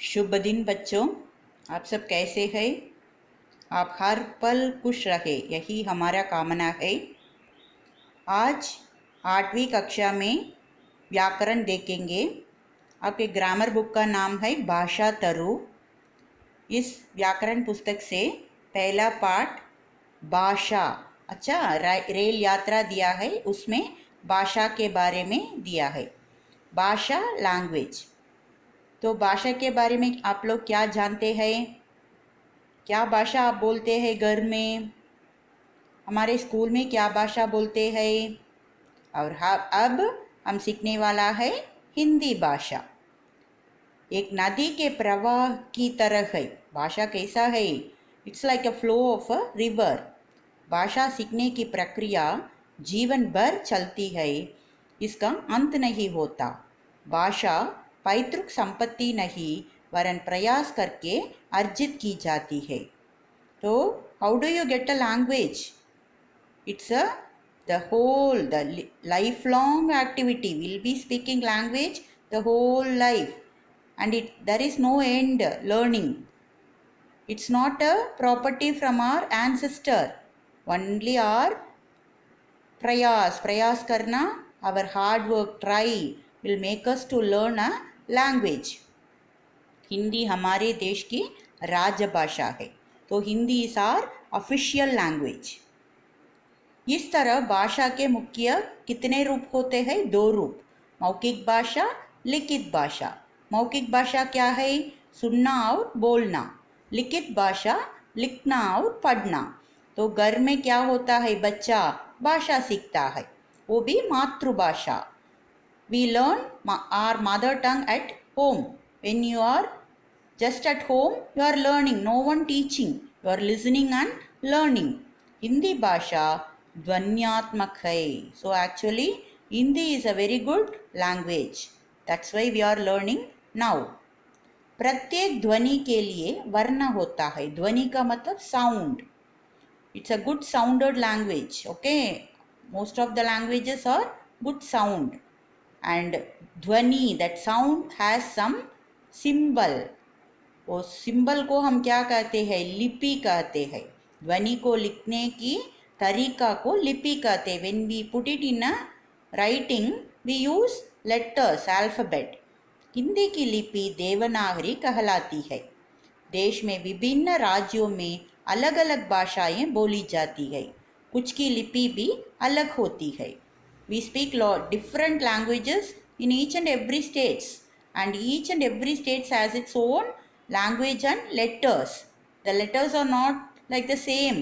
शुभ दिन बच्चों, आप सब कैसे हैं? आप हर पल खुश रहे, यही हमारा कामना है। आज 8वीं कक्षा में व्याकरण देखेंगे। आपके ग्रामर बुक का नाम है भाषा तरु। इस व्याकरण पुस्तक से पहला पाठ भाषा, अच्छा रेल यात्रा दिया है, उसमें भाषा के बारे में दिया है। भाषा लैंग्वेज। तो भाषा के बारे में आप लोग क्या जानते हैं? क्या भाषा आप बोलते हैं घर में? हमारे स्कूल में क्या भाषा बोलते हैं? और अब हम सीखने वाला है हिंदी भाषा। एक नदी के प्रवाह की तरह है। भाषा कैसा है? It's like a flow of a river. भाषा सीखने की प्रक्रिया जीवन भर चलती है, इसका अंत नहीं होता। भाषा पैतृक संपत्ति नहीं, वरन प्रयास करके अर्जित की जाती है। So, how do you get a language? It's the lifelong activity. We'll be speaking language the whole life, and there is no end learning. It's not a property from our ancestor. Only our prayas karna, our hard work, try will make us to learn a language. Hindi हमारे देश की राजभाषा है, तो Hindi is our official language. इस तरह भाषा के मुख्य कितने रूप होते हैं? 2 रूप, मौखिक भाषा, लिखित भाषा। मौखिक भाषा क्या है? सुनना और बोलना। लिखित भाषा लिखना और पढ़ना। तो घर में क्या होता है? बच्चा भाषा सीखता है, वो भी मातृभाषा। We learn our mother tongue at home. When you are just at home, you are learning, no one teaching, you are listening and learning. Hindi भाषा ध्वन्यात्मक है, so actually Hindi is a very good language. That's why we are learning now. प्रत्येक ध्वनि के लिए वर्ण होता है। ध्वनि का मतलब sound. It's a good sounded language. Okay, most of the languages are good sound. And ध्वनि, that sound has some symbol. वो सिंबल को हम क्या कहते हैं? लिपि कहते हैं। ध्वनि को लिखने की तरीका को लिपि कहते हैं। When we put it in a writing, we use letters, alphabet. Hindi की लिपि देवनागरी कहलाती है। देश में विभिन्न राज्यों में अलग अलग भाषाएं बोली जाती है। कुछ की लिपि भी अलग होती है। We speak different languages in each and every states, and each and every state has its own language and letters. The letters are not like the same.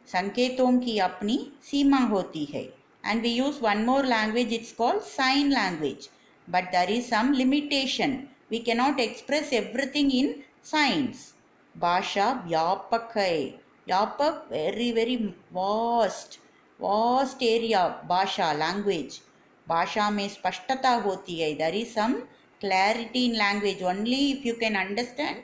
संकेतों की अपनी सीमा होती है। And we use one more language, it's called sign language. But there is some limitation. We cannot express everything in signs. भाषा व्यापक है। व्यापक, very very vast area. भाषा, language. भाषा में स्पष्टता होती है। There is some clarity in language. Only if you can understand,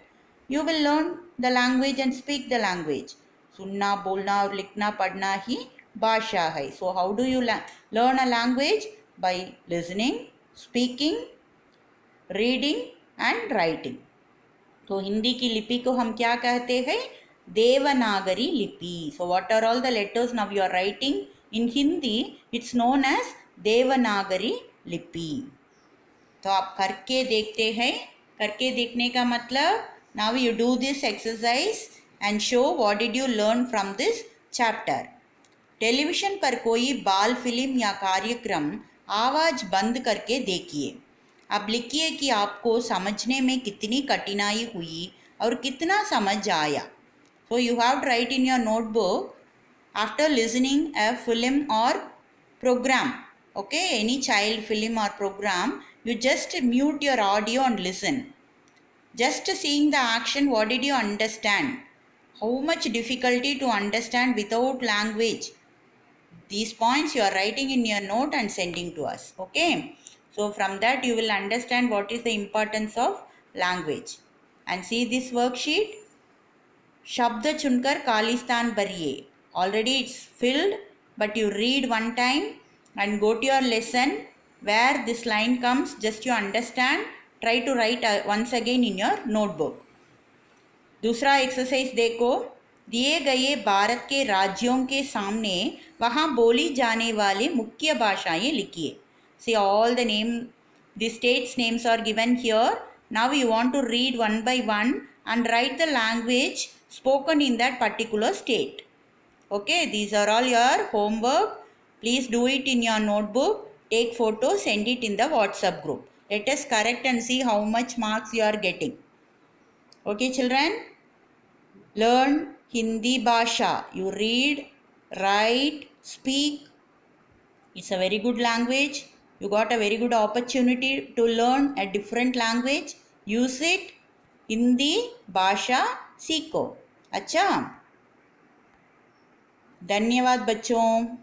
you will learn the language and speak the language. सुनना, बोलना और लिखना पढ़ना ही भाषा है। So how do you learn a language? By listening, speaking, reading and writing. तो हिंदी की लिपि को हम क्या कहते हैं? देवनागरी लिपि. So what are all the letters now you are writing in Hindi? It's known as Devanagari लिपि. तो आप करके देखते हैं। करके देखने का मतलब, now you do this exercise and show what did you learn from this chapter. Television पर कोई बाल फिल्म या कार्यक्रम आवाज़ बंद करके देखिए। अब लिखिए कि आपको समझने में कितनी कठिनाई हुई और कितना समझ आया। So you have to write in your notebook after listening a film or program. Okay, any child film or program, you just mute your audio and listen. Just seeing the action, what did you understand? How much difficulty to understand without language? These points you are writing in your note and sending to us. Okay, so from that you will understand what is the importance of language. And see this worksheet. शब्द चुनकर खालिस्तान भरिए. Already it's filled, but you read one time and go to your lesson. Where this line comes, just you understand Try to write once again in your notebook. दूसरा exercise देखो, दिए गए भारत के राज्यों के सामने वहाँ बोली जाने वाले मुख्य भाषाएं लिखिए. See all the name, the states names are given here. Now you want to read one by one and write the language spoken in that particular state. Okay, these are all your homework. Please do it in your notebook. Take photos, send it in the WhatsApp group. Let us correct and see how much marks you are getting. Okay, children? Learn Hindi Bhasha. You read, write, speak. It's a very good language. You got a very good opportunity to learn a different language. Use it. Hindi Bhasha सीखो. अच्छा, धन्यवाद बच्चों.